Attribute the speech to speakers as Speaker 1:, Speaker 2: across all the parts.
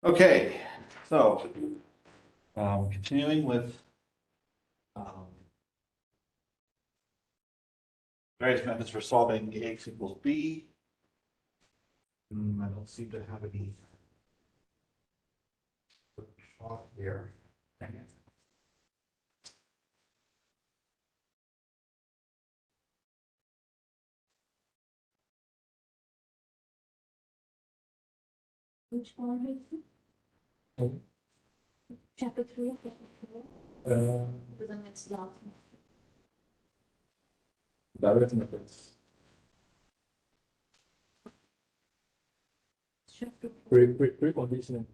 Speaker 1: Okay, so continuing with various methods for solving AX equals B. I don't seem to have any shot here. Dang it.
Speaker 2: Which one is it?
Speaker 1: Oh.
Speaker 2: Chapter 3, chapter 4? The next last one.
Speaker 1: Direct methods.
Speaker 2: Chapter 4.
Speaker 1: Preconditioning.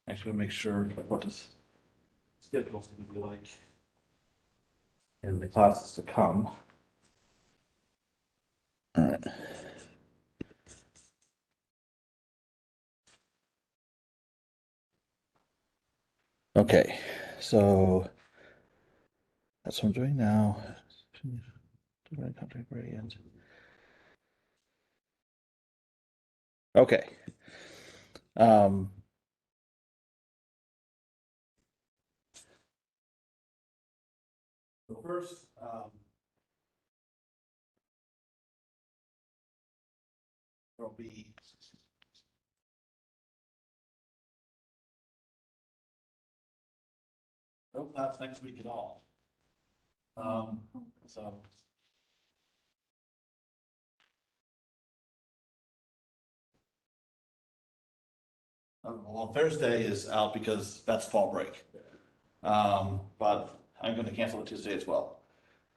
Speaker 1: Actually, make sure what this schedule is going to be like in the classes to come. All right. Okay, so that's what I'm doing now. Gradient. Okay. So first, there'll be no class next week at all. So well, Thursday is out because that's fall break. But I'm going to cancel the Tuesday as well.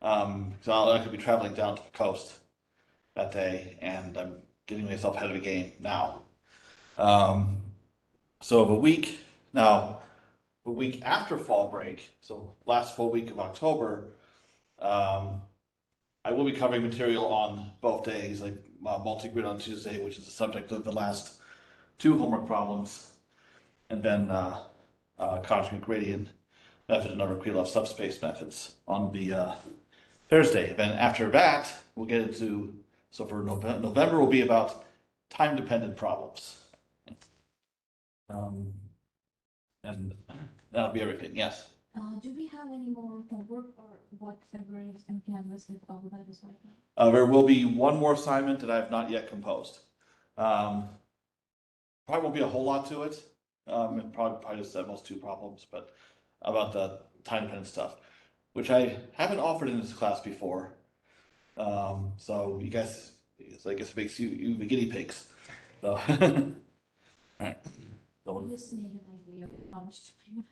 Speaker 1: So I could be traveling down to the coast that day, and I'm getting myself ahead of the game now. So the week after fall break, so last full week of October, I will be covering material on both days, like multi-grid on Tuesday, which is the subject of the last two homework problems, and then conjugate gradient method and other Krylov subspace methods on the Thursday. Then after that, we'll get into, so for November will be about time-dependent problems. And that'll be everything, yes.
Speaker 2: Do we have any more homework or whatever is in Canvas with all of that is right
Speaker 1: There will be one more assignment that I have not yet composed. Probably won't be a whole lot to it. And probably just at most two problems, but about the time-dependent stuff, which I haven't offered in this class before. So you guys, so I guess it makes you the guinea pigs. So, all right.
Speaker 2: now? Just need an idea of how much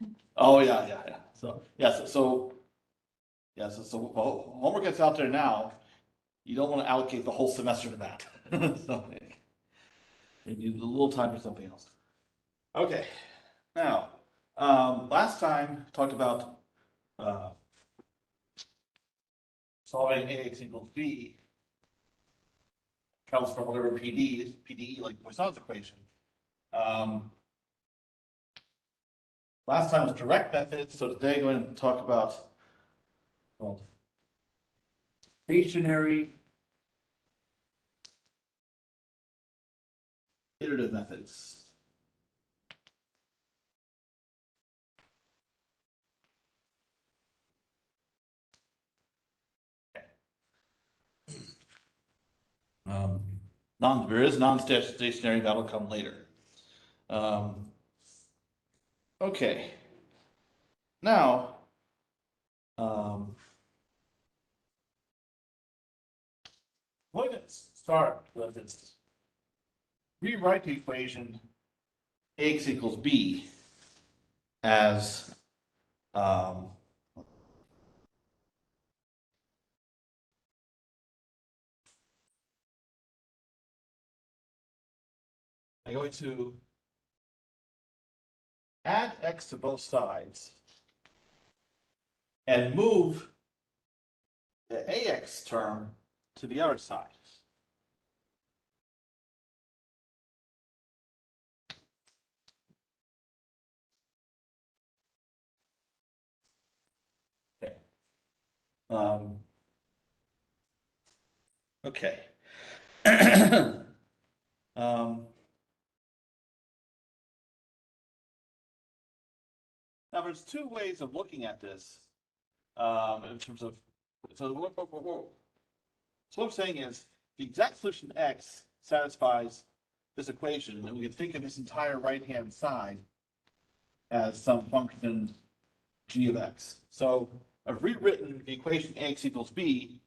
Speaker 2: time.
Speaker 1: Oh yeah. So yes, well, homework gets out there now. You don't want to allocate the whole semester to that. So you need a little time for something else. Okay, now last time talked about solving AX equals B. Comes from whatever PDE like Poisson's equation. Last time was direct methods, so today I'm going to talk about stationary iterative methods. There is non-stationary, that'll come later. Okay. Now, I'm going to start with this. Rewrite the equation AX equals B as I'm going to add x to both sides and move the AX term to the other side. Okay. Now, there's two ways of looking at this in terms of, so what I'm saying is the exact solution X satisfies this equation, and we can think of this entire right-hand side as some function g of x. So I've rewritten the equation ax equals b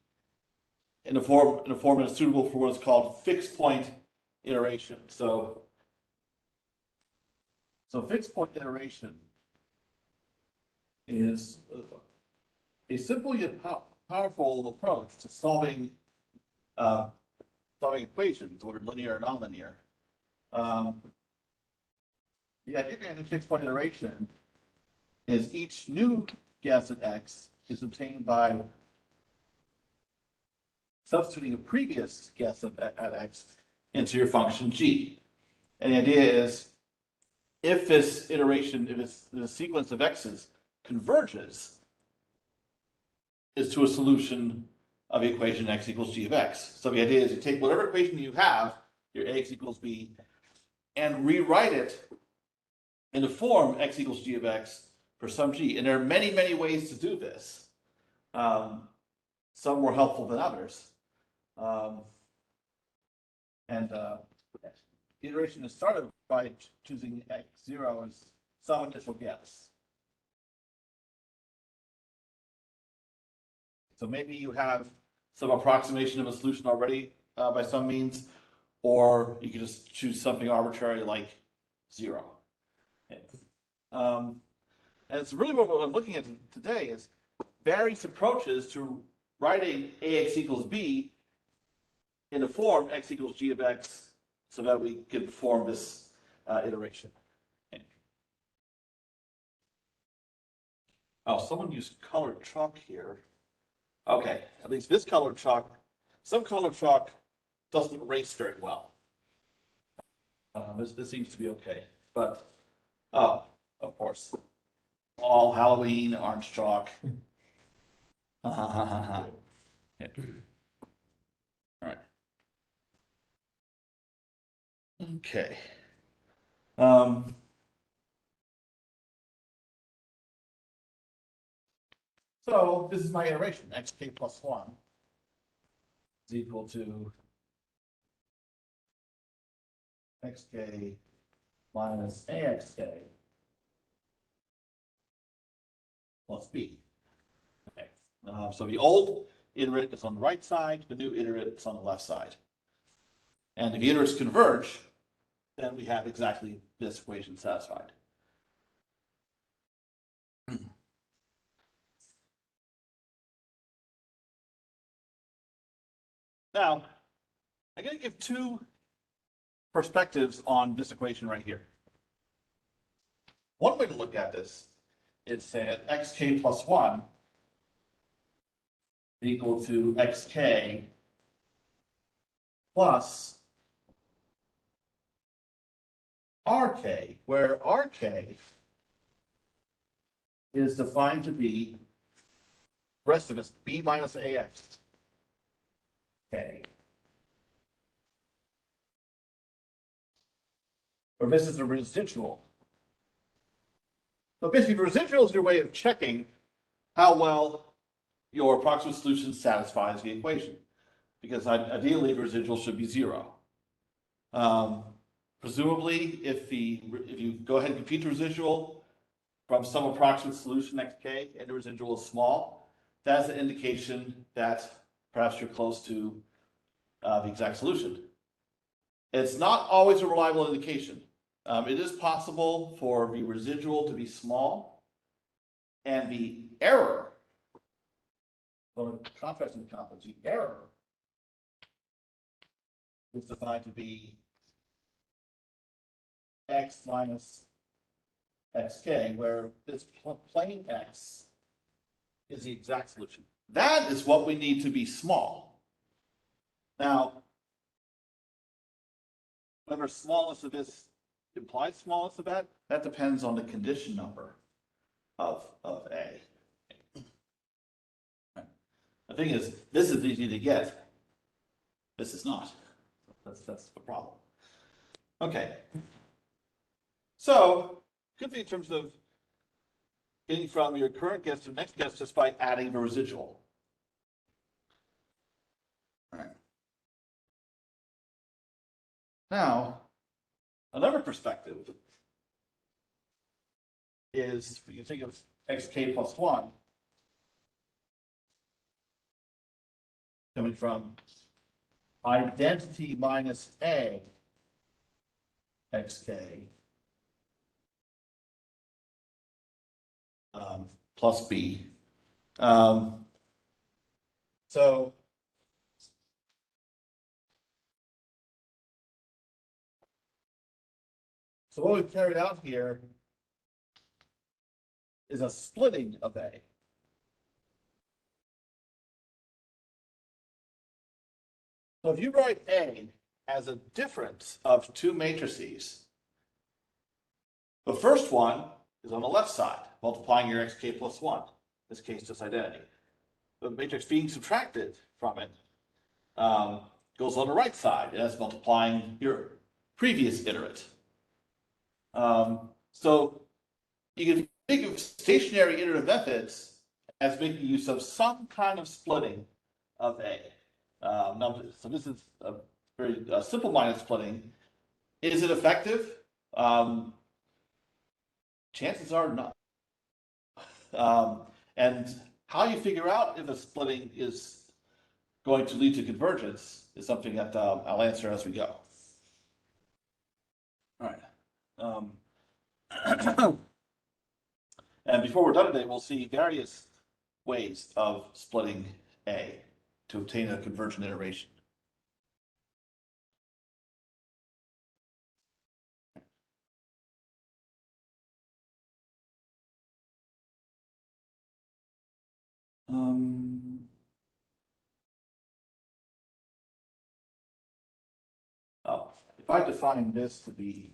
Speaker 1: in a form that's suitable for what is called fixed point iteration. So fixed point iteration is a simple yet powerful approach to solving equations, whether linear or nonlinear. The idea behind fixed point iteration is each new guess at x is obtained by substituting a previous guess at x into your function g. And the idea is if this iteration, if the sequence of x's converges, is to a solution of the equation x equals g of x. So the idea is you take whatever equation you have, your ax equals b, and rewrite it in the form x equals g of x for some g. And there are many, many ways to do this. Some more helpful than others. The iteration is started by choosing x0 as some initial guess. So maybe you have some approximation of a solution already by some means, or you can just choose something arbitrary like 0. And it's really what I'm looking at today is various approaches to writing ax equals b in the form x equals g of x so that we can perform this iteration. Oh, someone used colored chalk here. Okay, at least this colored chalk, some colored chalk doesn't erase very well. This seems to be okay, but oh, of course, all Halloween orange chalk. Yeah. All right. Okay. So this is my iteration, xk plus 1 is equal to xk minus axk plus b. Okay. So the old iterate is on the right side, the new iterate is on the left side. And if the iterates converge, then we have exactly this equation satisfied. Now, I'm going to give two perspectives on this equation right here. One way to look at this is say that xk plus 1 equal to xk plus rk, where rk is defined to be the rest of us b minus ax. Okay. Or this is the residual. So basically, the residual is your way of checking how well your approximate solution satisfies the equation. Because ideally, the residual should be 0. Presumably, if you go ahead and compute the residual from some approximate solution xk and the residual is small, that's an indication that perhaps you're close to the exact solution. It's not always a reliable indication. It is possible for the residual to be small and the error, well, contrasting the complex, the error is defined to be x minus xk, where this plain x is the exact solution. That is what we need to be small. Now, whether smallness of this implies smallness of that depends on the condition number of A. The thing is, this is easy to get. This is not. That's the problem. Okay. So, good thing in terms of getting from your current guess to next guess just by adding the residual. All right. Now, another perspective is you think of xk plus 1 coming from identity minus a xk plus b. So what we've carried out here is a splitting of A. So if you write A as a difference of two matrices, the first one is on the left side, multiplying your xk plus 1, in this case just identity. The matrix being subtracted from it goes on the right side, and that's multiplying your previous iterate. So you can think of stationary iterative methods as making use of some kind of splitting of A. So this is a very simple-minded splitting. Is it effective? Chances are not. And how you figure out if a splitting is going to lead to convergence is something that I'll answer as we go. All right. And before we're done today, we'll see various ways of splitting A to obtain a convergent iteration. If I define this to be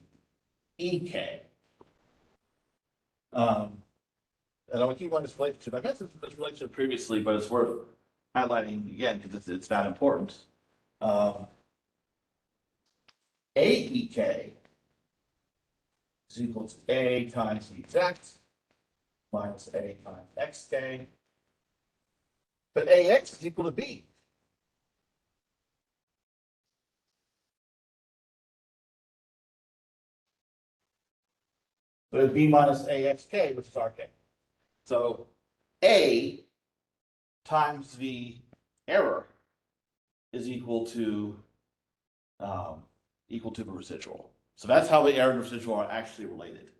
Speaker 1: EK, and I will keep on this relationship. I mentioned this relationship previously, but it's worth highlighting again because it's that important. AEK is equal to A times the exact minus A times XK. But AX is equal to B. So it's B minus AXK, which is RK. So A times the error is equal to the residual. So that's how the error and residual are actually related.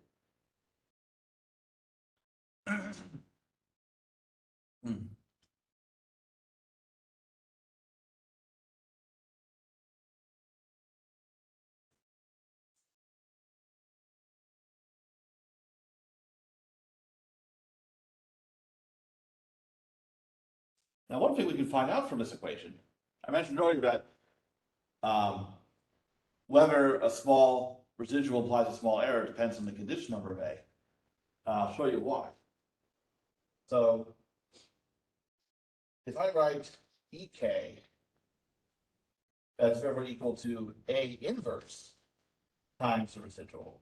Speaker 1: Now, one thing we can find out from this equation, I mentioned earlier that whether a small residual implies a small error depends on the condition number of A. I'll show you why. So if I write EK that's ever equal to A inverse times the residual,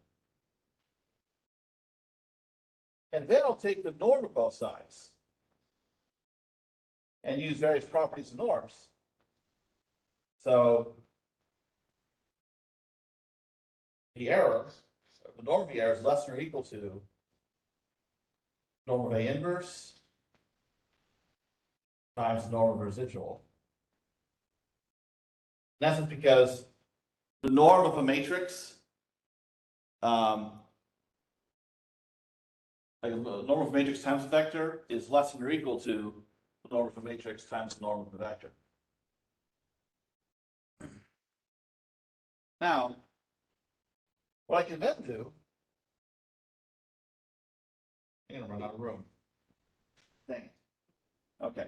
Speaker 1: and then I'll take the norm of both sides and use various properties of norms. So the error, the norm of the error is less than or equal to norm of A inverse times the norm of residual. That's just because the norm of a matrix, like the norm of a matrix times a vector is less than or equal to the norm of a matrix times the norm of the vector. Now, what I can then do, I'm gonna run out of room. Dang it. Okay.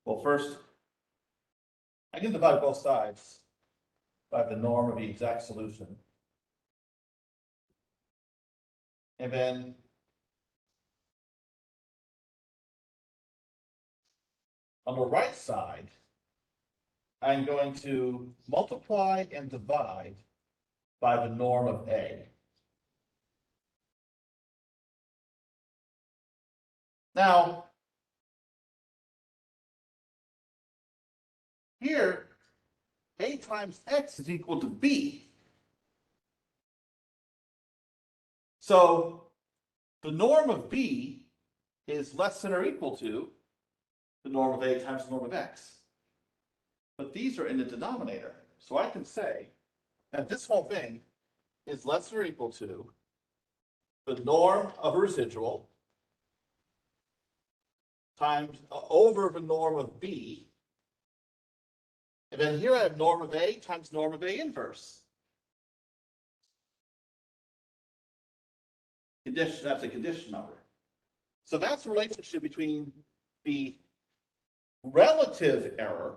Speaker 1: Well, first, I can divide both sides by the norm of the exact solution. And then on the right side, I'm going to multiply and divide by the norm of A. Now, here, A times X is equal to B. So the norm of B is less than or equal to the norm of A times the norm of X. But these are in the denominator. So I can say that this whole thing is less than or equal to the norm of a residual times over the norm of B. And then here I have norm of A times norm of A inverse. Condition, that's a condition number. So that's the relationship between the relative error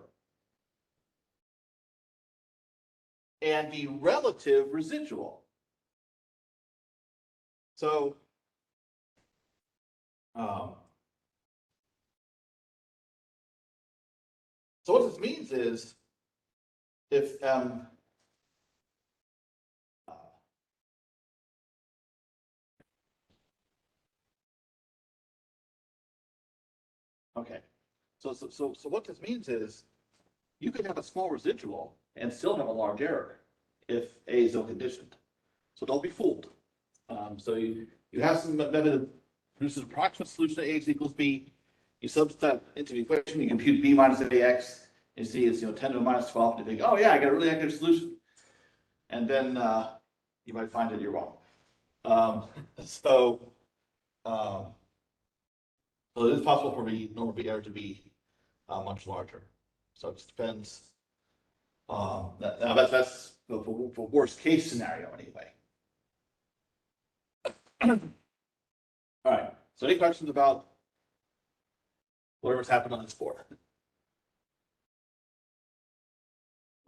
Speaker 1: and the relative residual. So, so what this means is if okay, so what this means is you could have a small residual and still have a large error if A is ill conditioned. So don't be fooled. So you have some method that produces an approximate solution to A equals B. You substitute into the equation, you compute B minus AX. You see it's 10 to the minus 12. And you think, oh yeah, I got a really accurate solution. And then you might find that you're wrong. So it is possible for the normal B error to be much larger. So it just depends. Now that's for worst case scenario anyway. All right. So any questions about whatever's happened on this board?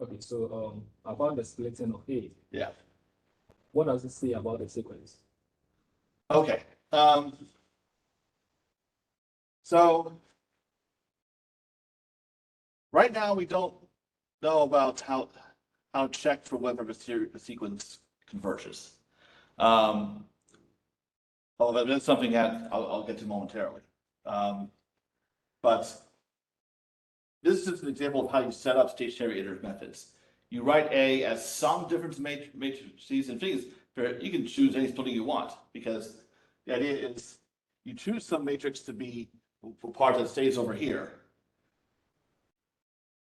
Speaker 3: Okay, so about the splitting of A,
Speaker 1: Yeah.
Speaker 3: what does it say about the sequence?
Speaker 1: Okay. So right now we don't know about how to check for whether the sequence converges. Although that's something that I'll get to momentarily. But this is an example of how you set up stationary iterative methods. You write A as some difference matrices and things. You can choose any splitting you want because the idea is you choose some matrix to be for part that stays over here.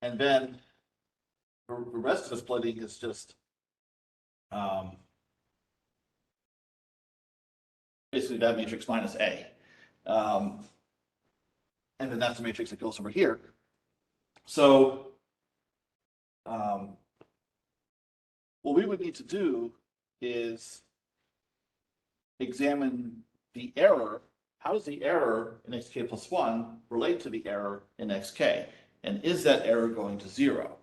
Speaker 1: And then the rest of the splitting is just basically that matrix minus A. And then that's the matrix that goes over here. So what we would need to do is examine the error. How does the error in xk plus 1 relate to the error in xk? And is that error going to 0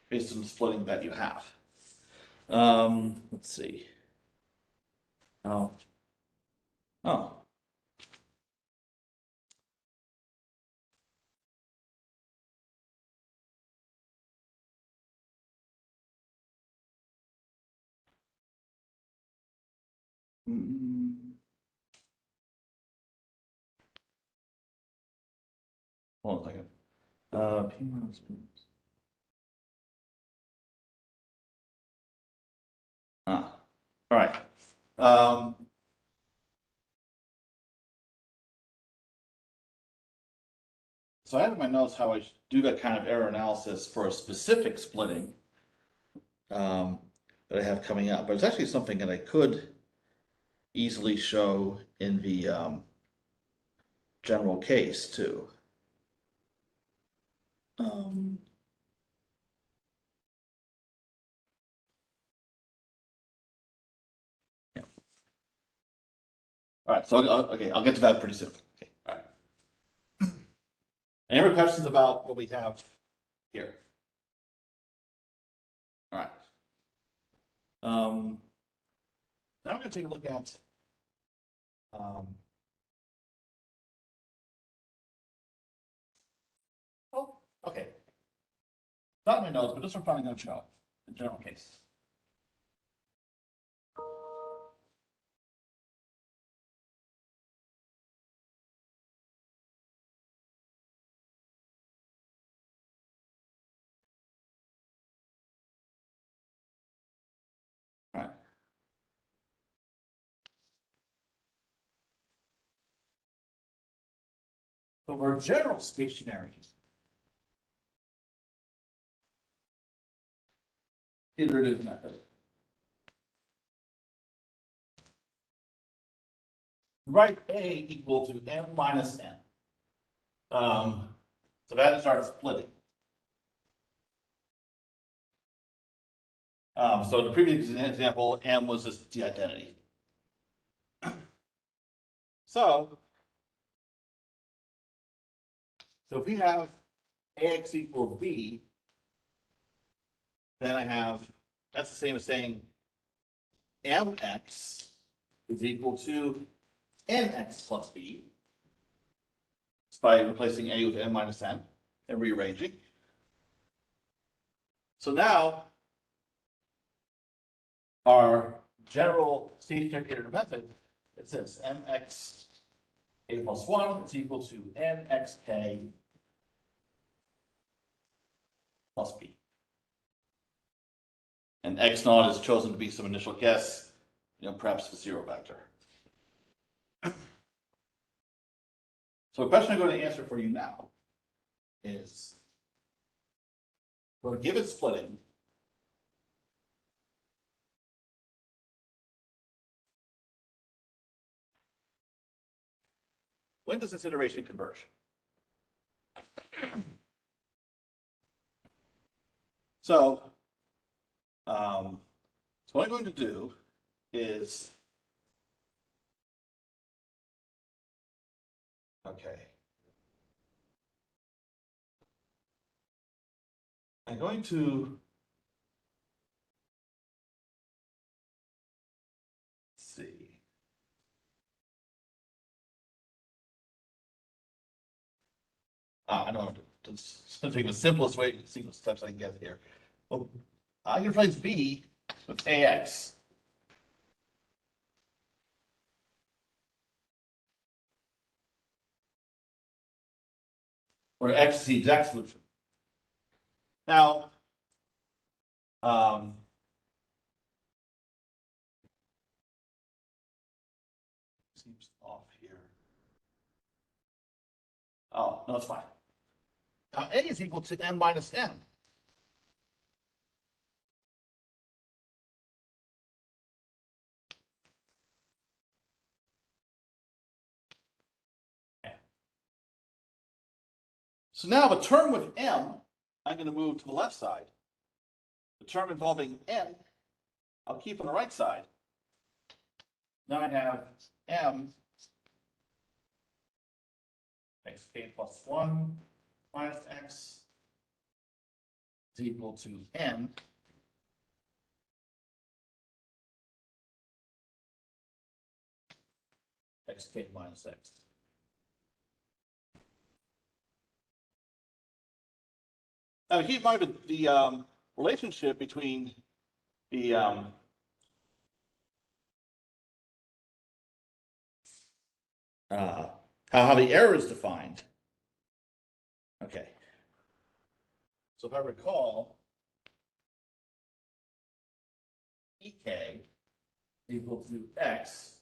Speaker 1: based on the splitting that you have? Let's see. Oh. Hold on a second. All right. So I have in my notes how I do that kind of error analysis for a specific splitting that I have coming up, but it's actually something that I could easily show in the general case too. Yeah. All right, so okay, I'll get to that pretty soon. Okay, all right. Any other questions about what we have here? All right. Now I'm going to take a look at Not my notes, but this we're probably going to show the general case. All right. So for general stationary iterative method, write A equal to m minus n. So that starts splitting. So the previous example, m was just the identity. So if we have ax equals b, then I have, that's the same as saying mx is equal to nx plus b. It's by replacing a with m minus n and rearranging. So now our general stationary iterative method, it says mx a plus 1 is equal to nxk plus b. And x naught is chosen to be some initial guess, perhaps the zero vector. So the question I'm going to answer for you now is, for a given splitting, when does this iteration converge? So what I'm going to do is, okay, I'm going to see. I don't know, just take the simplest way, sequence steps I can get here. Well, I can replace b with ax. Where x is the exact solution. Now, seems off here. Oh, no, it's fine. Now, a is equal to n minus n. So now the term with m, I'm going to move to the left side. The term involving n, I'll keep on the right side. Now I have m xk plus 1 minus x is equal to n xk minus x. Now keep in mind the relationship between the how the error is defined. Okay. So if I recall, ek equal to x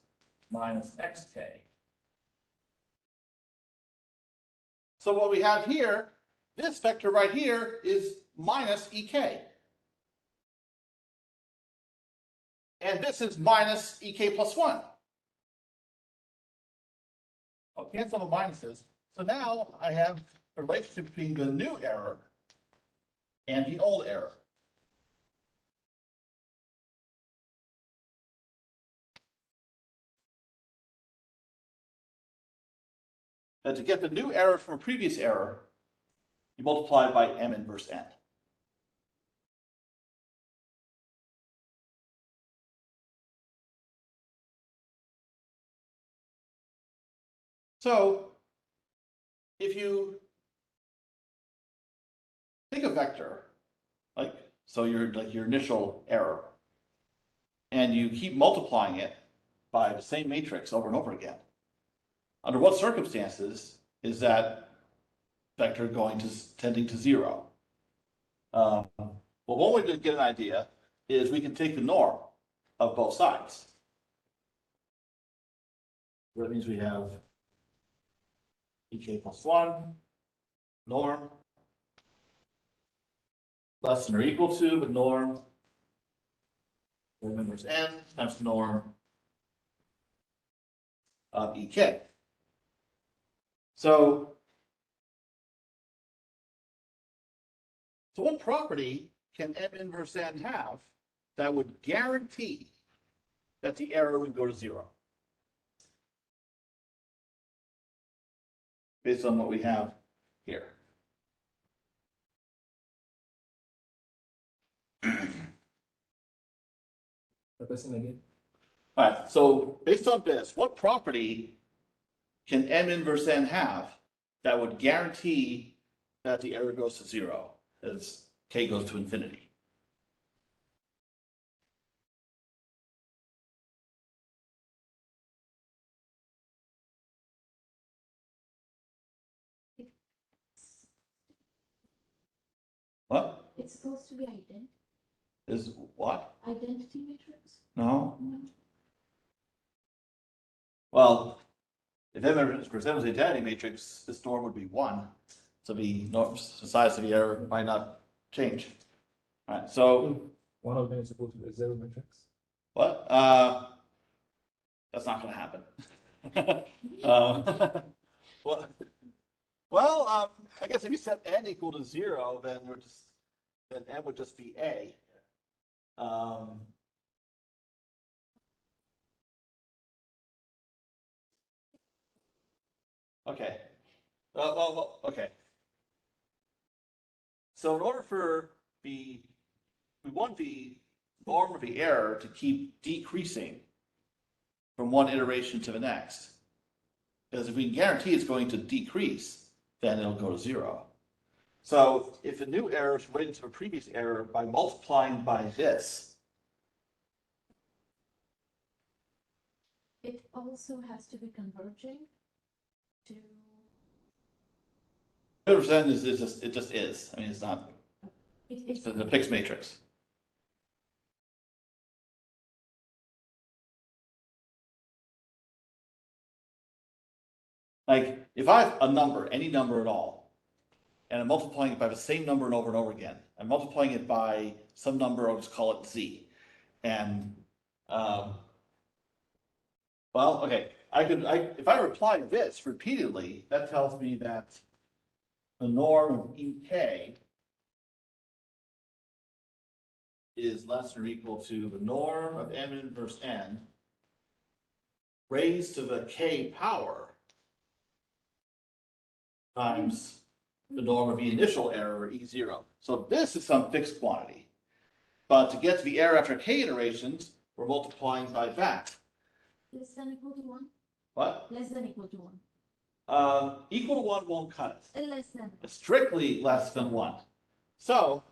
Speaker 1: minus xk. So what we have here, this vector right here is minus ek. And this is minus ek plus 1. I'll cancel the minuses. So now I have a relationship between the new error and the old error. And to get the new error from a previous error, you multiply by m inverse n. So if you take a vector like, so your initial error. And you keep multiplying it by the same matrix over and over again. Under what circumstances is that vector tending to zero? Well, one way to get an idea is we can take the norm of both sides. So that means we have ek plus 1, norm, less than or equal to the norm, inverse n times the norm of ek. So what property can m inverse n have that would guarantee that the error would go to zero? Based on what we have here.
Speaker 3: The question again?
Speaker 1: All right, so based on this, what property can m inverse n have that would guarantee that the error goes to zero as k goes to infinity? What
Speaker 2: It's supposed to be identity
Speaker 1: is what?
Speaker 2: matrix.
Speaker 1: No.
Speaker 2: No.
Speaker 1: Well, if m inverse n was the identity matrix, this norm would be 1. So the size of the error might not change. All right, so
Speaker 3: One of them is supposed to be a zero matrix.
Speaker 1: what? That's not going to happen. Well, I guess if you set n equal to 0, then n would just be a. Okay. Okay. So in order for we want the norm of the error to keep decreasing from one iteration to the next. Because if we can guarantee it's going to decrease, then it'll go to 0. So if a new error is related to a previous error by multiplying by this,
Speaker 2: It also has to be converging to.
Speaker 1: 100% it just is. I mean, it's not.
Speaker 2: It's
Speaker 1: It's a fixed matrix. Like, if I have a number, any number at all, and I'm multiplying it by the same number and over again, I'm multiplying it by some number, I'll just call it z. And, well, okay, if I reply this repeatedly, that tells me that the norm of ek is less than or equal to the norm of m inverse n raised to the k power times the norm of the initial error, E0. So this is some fixed quantity. But to get to the error after k iterations, we're multiplying by that.
Speaker 2: less than equal to 1.
Speaker 1: What?
Speaker 2: Less than equal to 1.
Speaker 1: Equal to 1 won't cut it.
Speaker 2: Less than.
Speaker 1: Strictly less than 1. So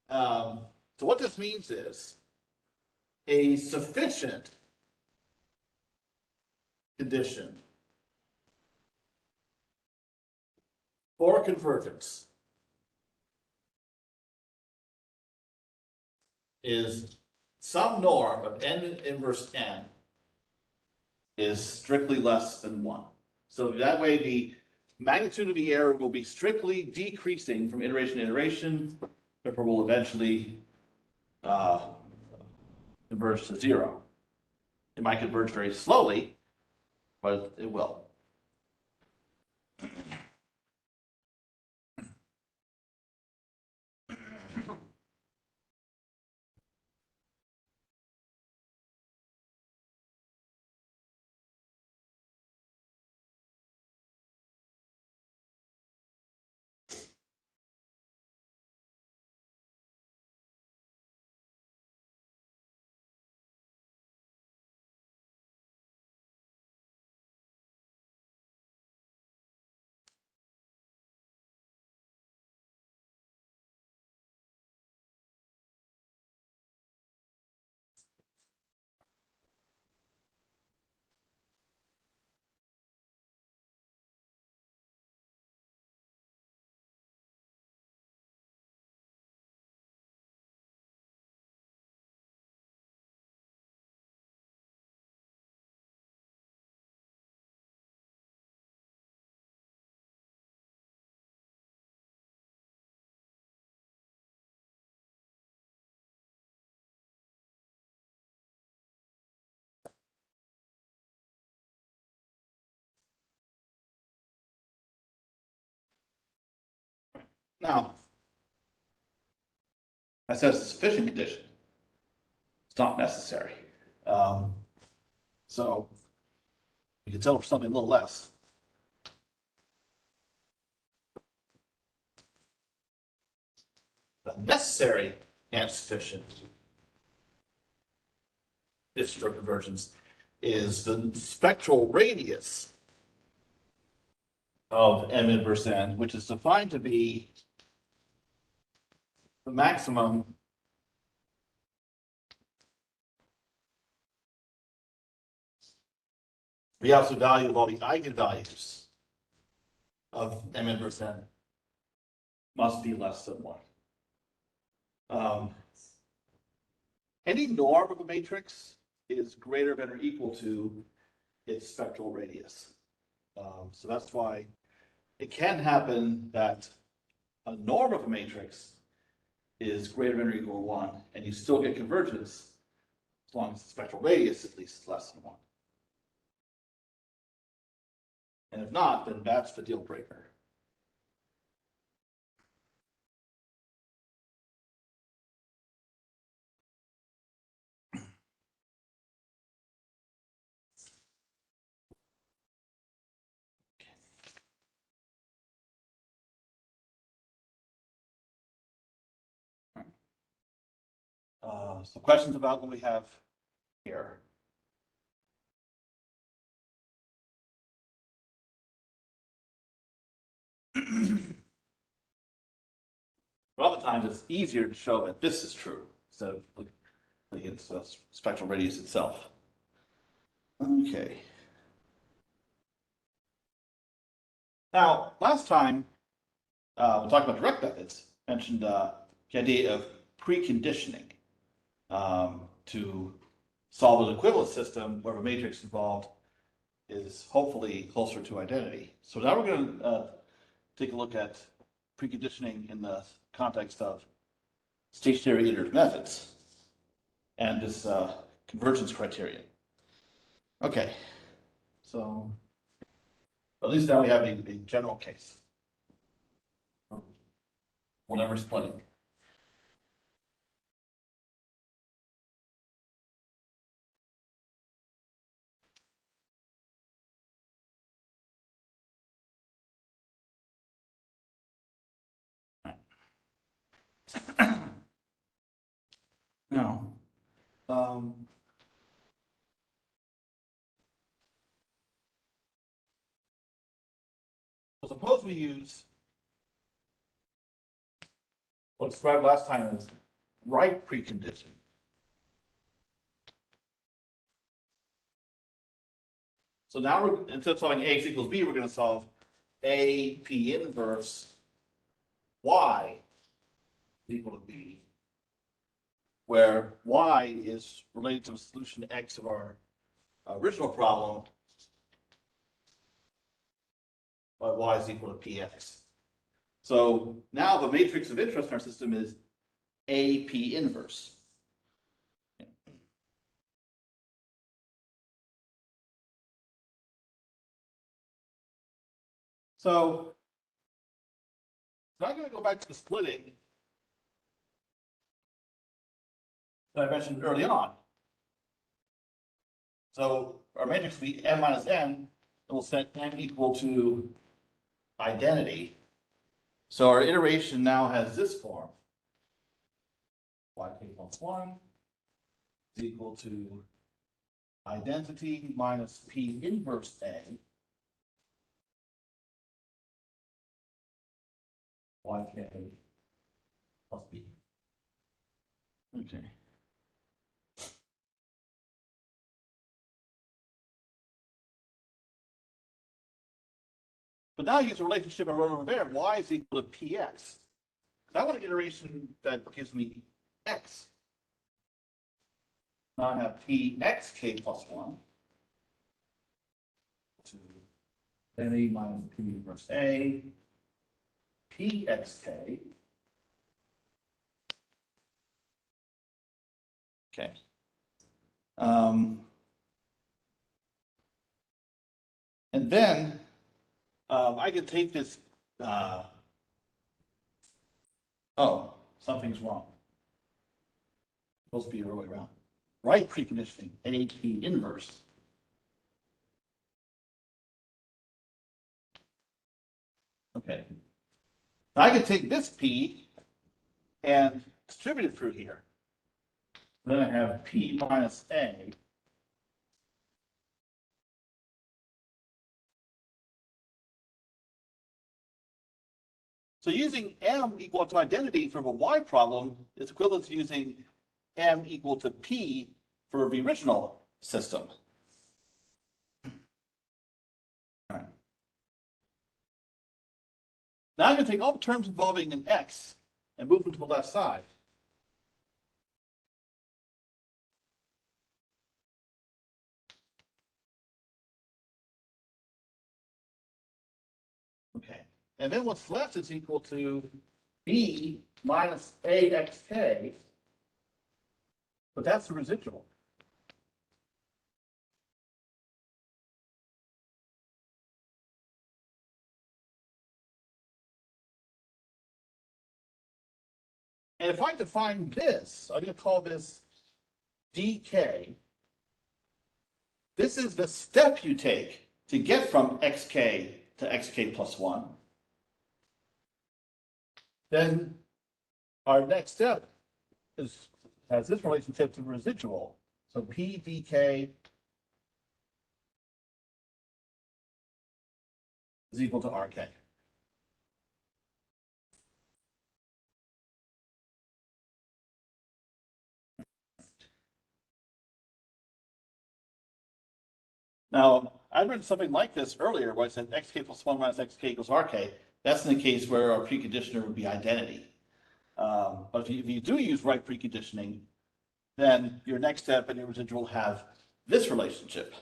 Speaker 1: what this means is a sufficient condition for convergence is some norm of n inverse n is strictly less than 1. So that way the magnitude of the error will be strictly decreasing from iteration to iteration, therefore will eventually converge to 0. It might converge very slowly, but it will. Now, I said it's a sufficient condition. It's not necessary. So you can settle for something a little less. The necessary and sufficient district convergence is the spectral radius of M inverse N, which is defined to be the maximum the absolute value of all the eigenvalues of M inverse N must be less than 1. Any norm of a matrix is greater than or equal to its spectral radius. So that's why it can happen that a norm of a matrix is greater than or equal to 1, and you still get convergence as long as the spectral radius at least is less than 1. And if not, then that's the deal breaker. So questions about what we have here? A lot of times it's easier to show that this is true instead of looking at the spectral radius itself. Okay. Now, last time we talked about direct methods, mentioned the idea of preconditioning to solve an equivalent system where a matrix involved is hopefully closer to identity. So now we're going to take a look at preconditioning in the context of stationary iterative methods and this convergence criterion. Okay, so at least now we have a general case. Whatever splitting. Now, well, suppose we use what described last time as right precondition. So now we're, instead of solving AX equals B, we're going to solve A P inverse Y equal to B, where Y is related to the solution X of our original problem, but Y is equal to PX. So now the matrix of interest in our system is AP inverse. So now I'm going to go back to the splitting that I mentioned early on. So our matrix will be M minus N, and we'll set M equal to identity. So our iteration now has this form. YK plus 1 is equal to identity minus P inverse A. YK plus B. Okay. But now use a relationship I wrote over there. Y is equal to PX. I want an iteration that gives me X. Now I have PXK plus 1 to A minus P inverse A, PXK. Okay. And then I can take this Oh, something's wrong. Supposed to be the other way around. Right preconditioning, NHP inverse. Okay. Now I can take this P and distribute it through here. Then I have P minus A. So using M equal to identity from a Y problem is equivalent to using M equal to P for the original system. All right. Now I'm going to take all the terms involving an X and move them to the left side. Okay. And then what's left is equal to B minus AXK, but that's the residual. And if I define this, I'm going to call this dk. This is the step you take to get from xk to xk plus 1. Then our next step has this relationship to residual. So p dk is equal to rk. Now, I read something like this earlier where I said xk plus 1 minus xk equals rk. That's in the case where our preconditioner would be identity. But if you do use right preconditioning, then your next step and your residual have this relationship.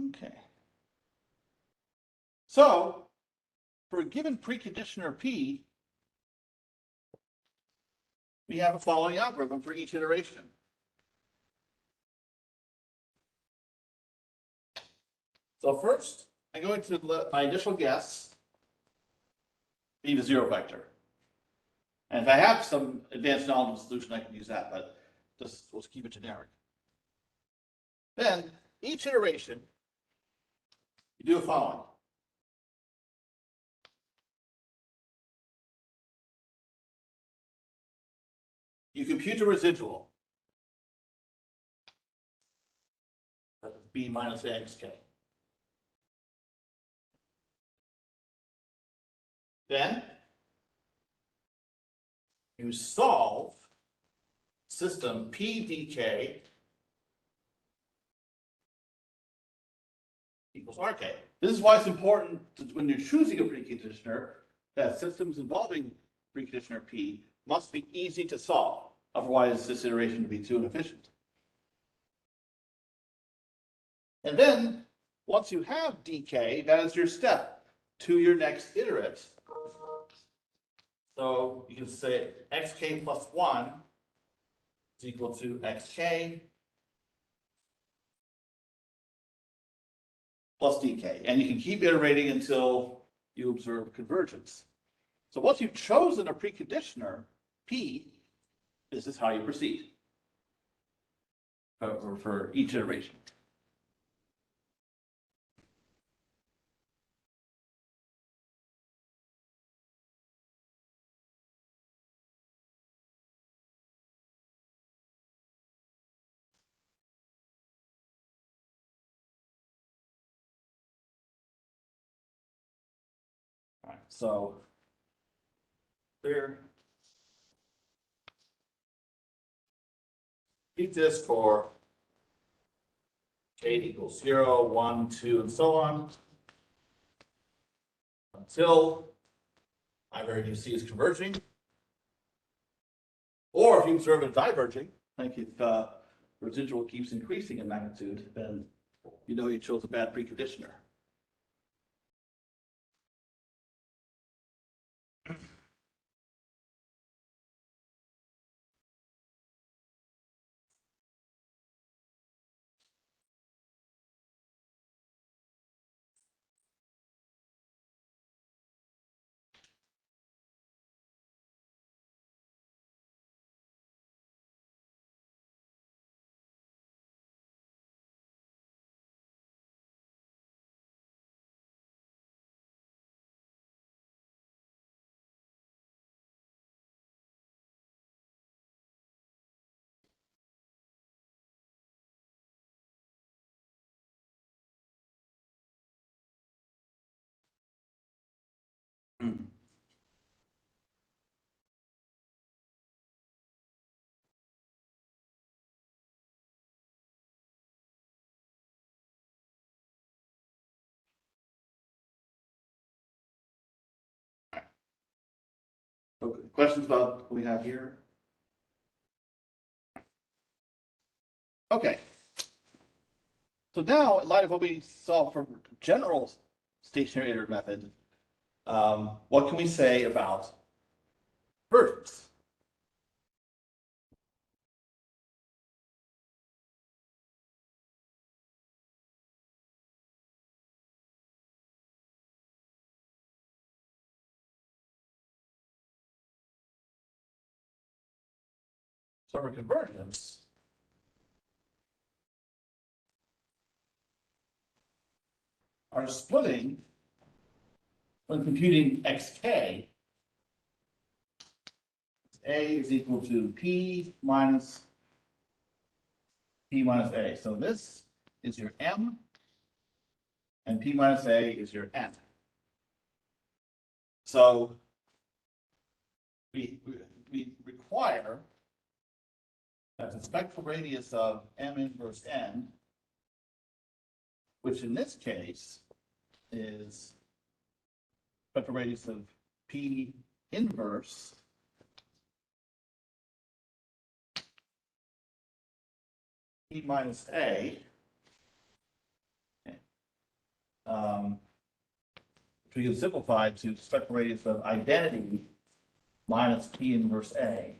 Speaker 1: Okay. So, for a given preconditioner P, we have a following algorithm for each iteration. So first, I'm going to let my initial guess be the zero vector. And if I have some advanced knowledge of the solution, I can use that, but just let's keep it generic. Then, each iteration, you do the following. You compute a residual. That is B minus AXK. Then you solve system PDK equals RK. This is why it's important when you're choosing a preconditioner that systems involving preconditioner P must be easy to solve. Otherwise, this iteration would be too inefficient. And then, once you have DK, that is your step to your next iterate. So you can say xk plus 1 is equal to xk plus dk. And you can keep iterating until you observe convergence. So once you've chosen a preconditioner, P, this is how you proceed for each iteration. All right, so there. Keep this for k equals 0, 1, 2, and so on, until either you see is converging, or if you observe it diverging, like if residual keeps increasing in magnitude, then you know you chose a bad preconditioner. Okay, questions about what we have here? Okay. So now, in light of what we saw for general stationary iterative method, what can we say about convergence? So for convergence, our splitting when computing xk, a is equal to p minus a. So this is your m, and p minus a is your n. So we require that the spectral radius of m inverse n, which in this case is spectral radius of p inverse p minus a, which we can simplify to spectral radius of identity minus p inverse a,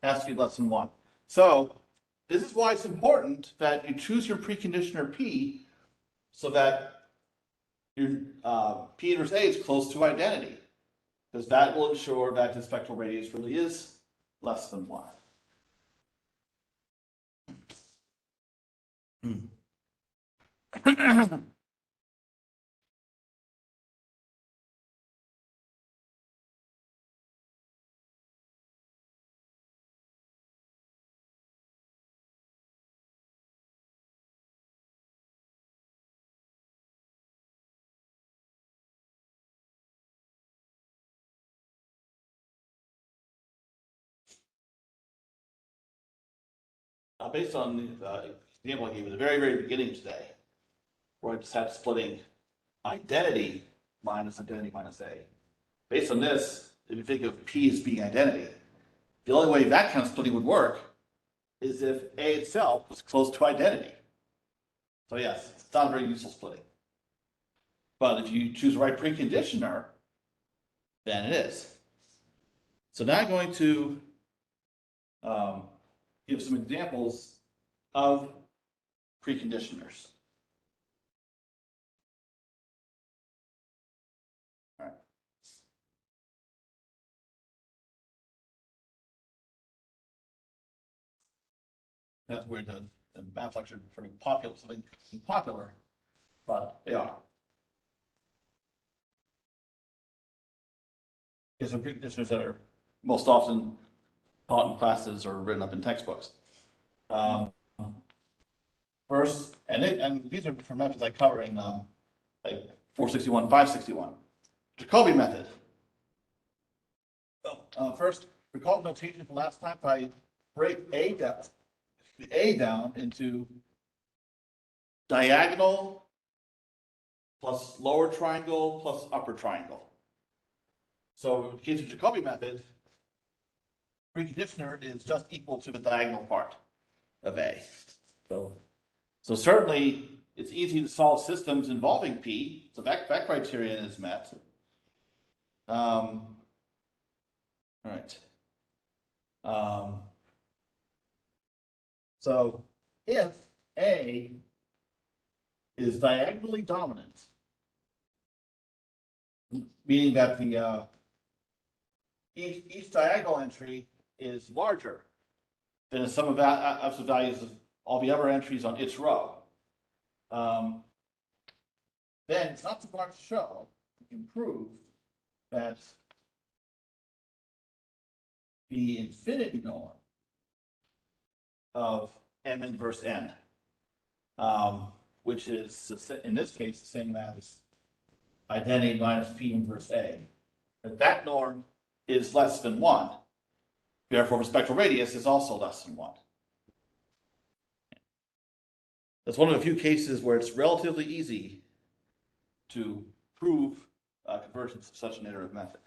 Speaker 1: has to be less than 1. So this is why it's important that you choose your preconditioner p so that your p inverse a is close to identity, because that will ensure that the spectral radius really is less than 1. Based on the example I gave at the very, very beginning today, where I just had splitting identity minus a. Based on this, if you think of p as being identity, the only way that kind of splitting would work is if a itself was close to identity. So yes, it's not a very useful splitting. But if you choose the right preconditioner, then it is. So now I'm going to give some examples of preconditioners. All right. That's where the math lecture for popular, something popular, but they are. Here's some preconditioners that are most often taught in classes or written up in textbooks. First, and these are from methods I cover in like 461, 561. Jacobi method. First, recall the notation from last time. If I break A down into diagonal plus lower triangle plus upper triangle. So in the case of Jacobi method, preconditioner is just equal to the diagonal part of A. So certainly it's easy to solve systems involving P. So that criterion is met. All right. So if A is diagonally dominant, meaning that the each diagonal entry is larger than the sum of absolute values of all the other entries on its row, then it's not too hard to show, you can prove that the infinity norm of m inverse n, which is in this case the same as identity minus p inverse a, that norm is less than 1. Therefore, the spectral radius is also less than 1. That's one of the few cases where it's relatively easy to prove convergence of such an iterative method.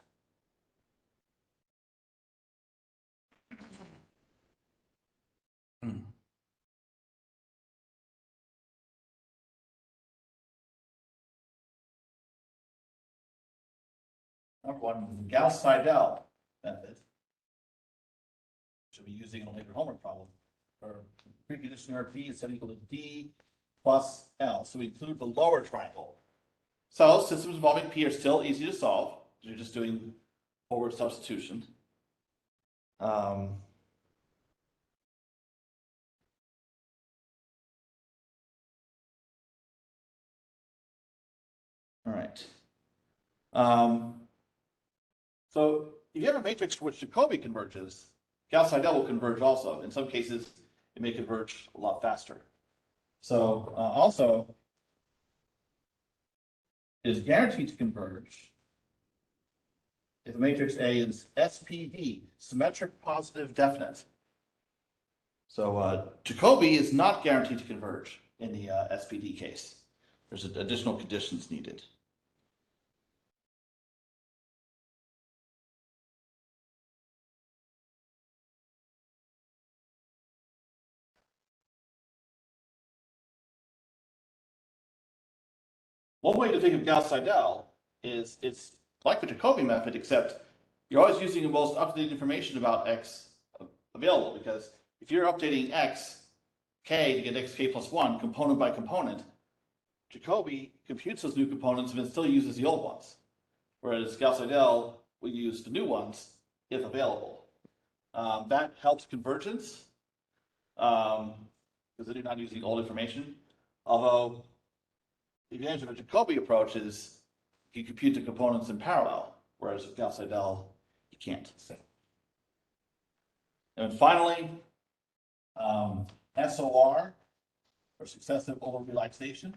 Speaker 1: Number one, the Gauss-Seidel method. Should be using in a later homework problem. For preconditioner B is set equal to D plus L. So we include the lower triangle. So systems involving P are still easy to solve. You're just doing forward substitution. All right. So if you have a matrix for which Jacobi converges, Gauss-Seidel will converge also. In some cases, it may converge a lot faster. So also, it is guaranteed to converge if a matrix A is SPD, symmetric, positive, definite. So Jacobi is not guaranteed to converge in the SPD case. There's additional conditions needed. One way to think of Gauss-Seidel is it's like the Jacobi method, except you're always using the most up-to-date information about X available, because if you're updating X, K to get XK plus 1, component by component, Jacobi computes those new components and then still uses the old ones. Whereas Gauss-Seidel will use the new ones if available. That helps convergence, because then you're not using old information. Although the advantage of a Jacobi approach is you compute the components in parallel, whereas with Gauss-Seidel, you can't. And finally, SOR, or successive over relaxation,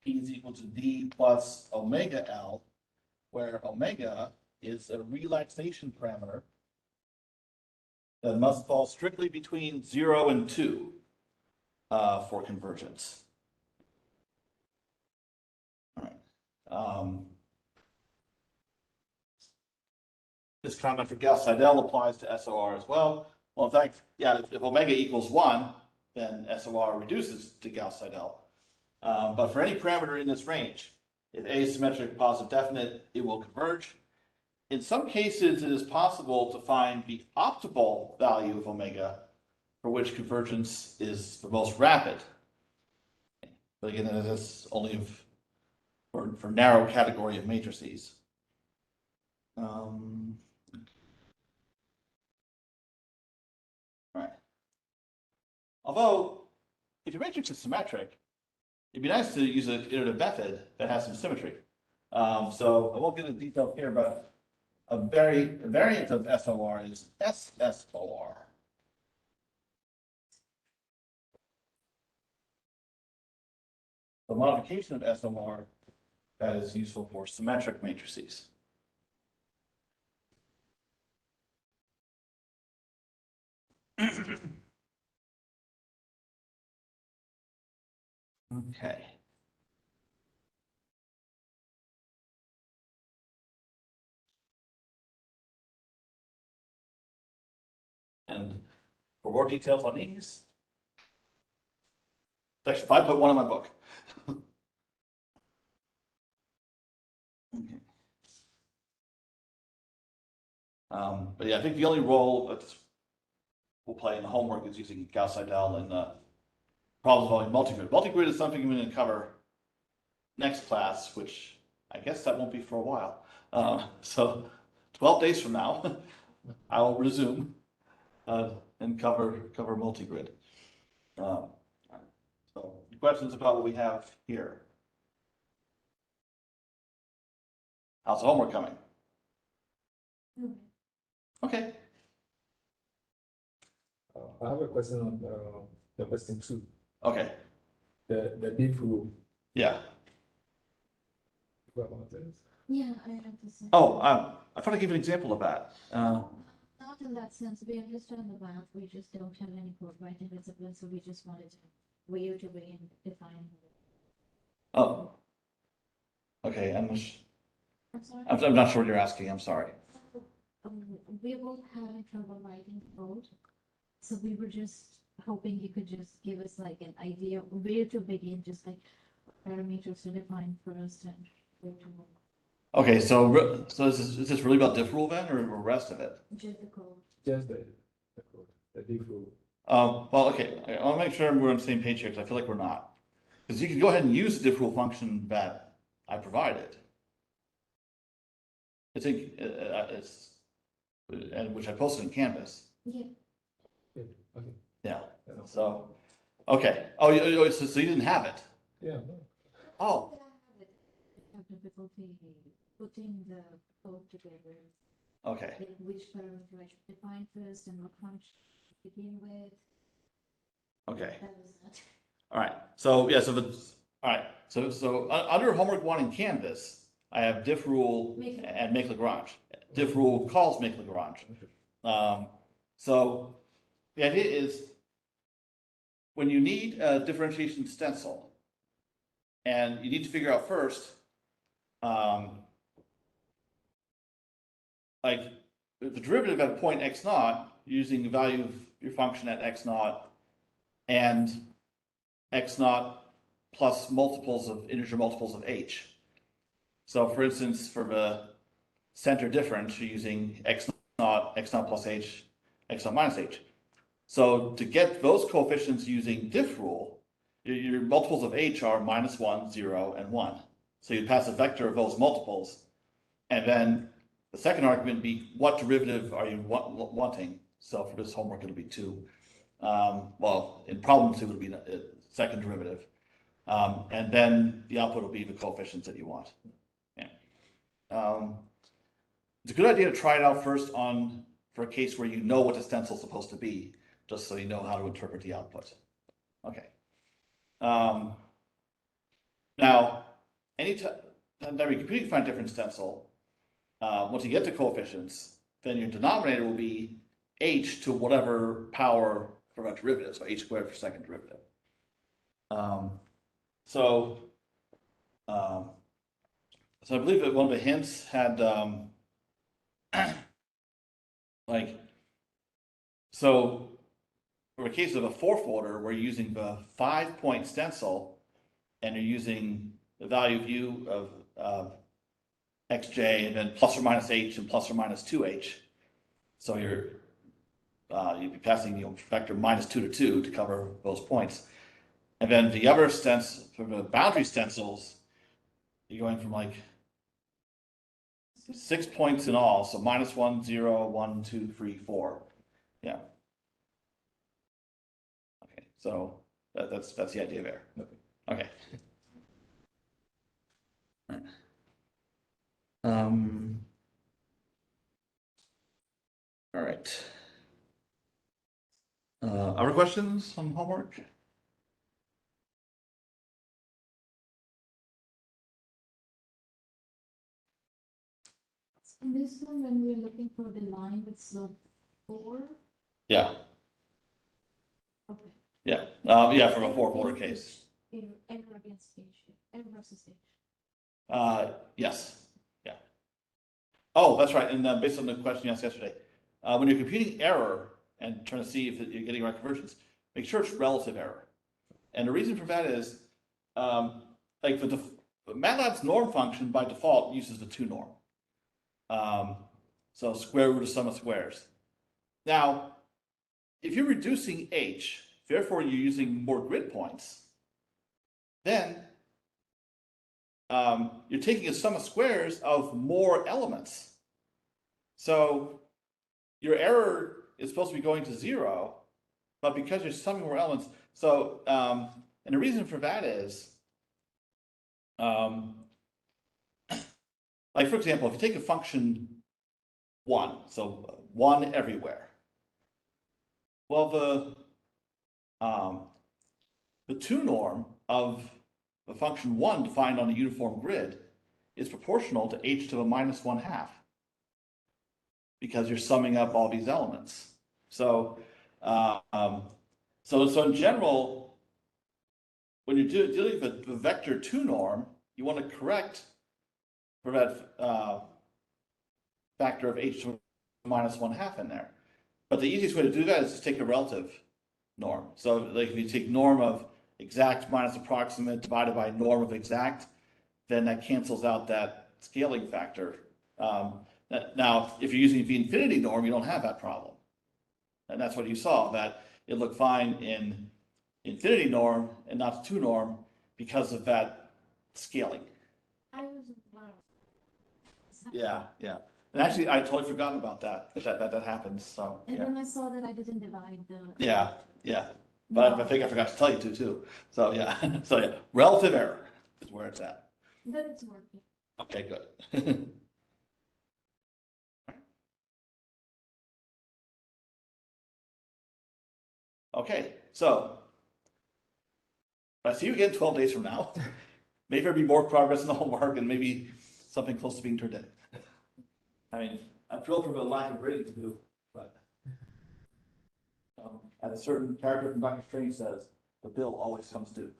Speaker 1: P is equal to D plus omega L, where omega is a relaxation parameter that must fall strictly between 0 and 2 for convergence. All right. This comment for Gauss-Seidel applies to SOR as well. Well, in fact, yeah, if omega equals 1, then SOR reduces to Gauss-Seidel. But for any parameter in this range, if A is symmetric, positive, definite, it will converge. In some cases, it is possible to find the optimal value of omega for which convergence is the most rapid. But again, that's only for narrow category of matrices. Right. Although, if your matrix is symmetric, it'd be nice to use an iterative method that has some symmetry. So I won't get into detail here, but a variant of SOR is SSOR. The modification of SOR that is useful for symmetric matrices. Okay. And for more details on these, section 5.1 of my book. Okay. But yeah, I think the only role that we'll play in the homework is using Gauss-Seidel and problems involving multigrid. Multigrid is something we're going to cover next class, which I guess that won't be for a while. So 12 days from now, I'll resume and cover multigrid. So questions about what we have here? How's the homework coming? Okay.
Speaker 3: I have a question on the question 2.
Speaker 1: Okay.
Speaker 3: The deep rule.
Speaker 1: Yeah.
Speaker 3: About this.
Speaker 2: Yeah, I have to say.
Speaker 1: Oh, I thought I gave an example of that.
Speaker 2: Not in that sense, we understand the math, we just don't have any code writing discipline, so we just wanted to, for you to be and define.
Speaker 1: Oh. Okay,
Speaker 2: I'm sorry.
Speaker 1: I'm not sure what you're asking. I'm sorry.
Speaker 2: We both having trouble writing code, so we were just hoping you could just give us like an idea where to begin, just like parameters to define first and where to move.
Speaker 1: Okay, so is this really about diff rule then, or the rest of it?
Speaker 2: Just the code.
Speaker 3: Just the code, the diff rule.
Speaker 1: Well, okay, I'll make sure we're on the same page here, because I feel like we're not. Because you can go ahead and use the diff rule function that I provided. I think, and which I posted in Canvas.
Speaker 2: Yeah.
Speaker 3: Yeah, okay.
Speaker 1: Yeah,
Speaker 3: Yeah, no.
Speaker 1: so, okay. Oh, so you didn't have it?
Speaker 3: Yeah, no.
Speaker 1: Oh,
Speaker 2: I have difficulty putting the code together,
Speaker 1: okay.
Speaker 2: like which parameter I should define first and what function to begin with.
Speaker 1: Okay,
Speaker 2: That was not.
Speaker 1: all right. So, yeah, all right. So under homework one in Canvas, I have diff rule
Speaker 2: Make-
Speaker 1: and make Lagrange. Diff rule calls make Lagrange. So the idea is when you need a differentiation stencil and you need to figure out first, like the derivative at a point x naught using the value of your function at x naught and x naught plus multiples of integer multiples of h. So for instance, for the center difference, you're using x naught plus h, x naught minus h. So to get those coefficients using diff rule, your multiples of h are -1, 0, and 1. So you pass a vector of those multiples, and then the second argument would be what derivative are you wanting? So for this homework, it'll be 2. Well, in problem 2, it'll be the second derivative. And then the output will be the coefficients that you want. Yeah. It's a good idea to try it out first for a case where you know what the stencil is supposed to be, just so you know how to interpret the output. Okay. Now, anytime you're computing find different stencil, once you get to coefficients, then your denominator will be h to whatever power for a derivative, so h squared for second derivative. So I believe that one of the hints had so for a case of a fourth order, we're using the 5-point stencil, and you're using the value of u of xj, and then plus or minus h and plus or minus 2h. So you'd be passing vector -2 to 2 to cover those points. And then the other stencil, for the boundary stencils, you're going from like 6 points in all, so -1, 0, 1, 2, 3, 4. Yeah. Okay, so that's the idea there. Okay. All right. Other questions on homework?
Speaker 2: In this one, when we're looking for the line with slope 4.
Speaker 1: Yeah,
Speaker 2: Okay.
Speaker 1: yeah, from a fourth order case.
Speaker 2: Error against h, error versus h.
Speaker 1: Yes, yeah. Oh, that's right, and based on the question you asked yesterday, when you're computing error and trying to see if you're getting right conversions, make sure it's relative error. And the reason for that is, like for MATLAB's norm function by default uses the 2 norm. So square root of sum of squares. Now, if you're reducing h, therefore you're using more grid points, then you're taking a sum of squares of more elements. So your error is supposed to be going to 0, but because you're summing more elements, so, and the reason for that is, like for example, if you take a function 1, so 1 everywhere. Well, the 2 norm of the function 1 defined on a uniform grid is proportional to h to the -1/2, because you're summing up all these elements. So, so in general, when you're dealing with the vector 2 norm, you want to correct for that factor of h to the -1/2 in there. But the easiest way to do that is to take a relative norm. So like if you take norm of exact minus approximate divided by norm of exact, then that cancels out that scaling factor. Now, if you're using the infinity norm, you don't have that problem. And that's what you saw, that it looked fine in infinity norm and not 2 norm because of that scaling.
Speaker 2: I was, wow.
Speaker 1: Yeah, yeah. And actually, I totally forgot about that happens, so,
Speaker 2: And
Speaker 1: yeah.
Speaker 2: then I saw that I didn't divide the.
Speaker 1: Yeah, yeah. But I think I forgot to tell you to too. So, yeah, so yeah, relative error is where it's at.
Speaker 2: But it's working.
Speaker 1: Okay, good. Okay, so I see you again 12 days from now. Maybe there'll be more progress in the homework and maybe something close to being turned in. I mean, I'm thrilled for the lack of grading to do, but as a certain character from Dr. Strange says, the bill always comes due.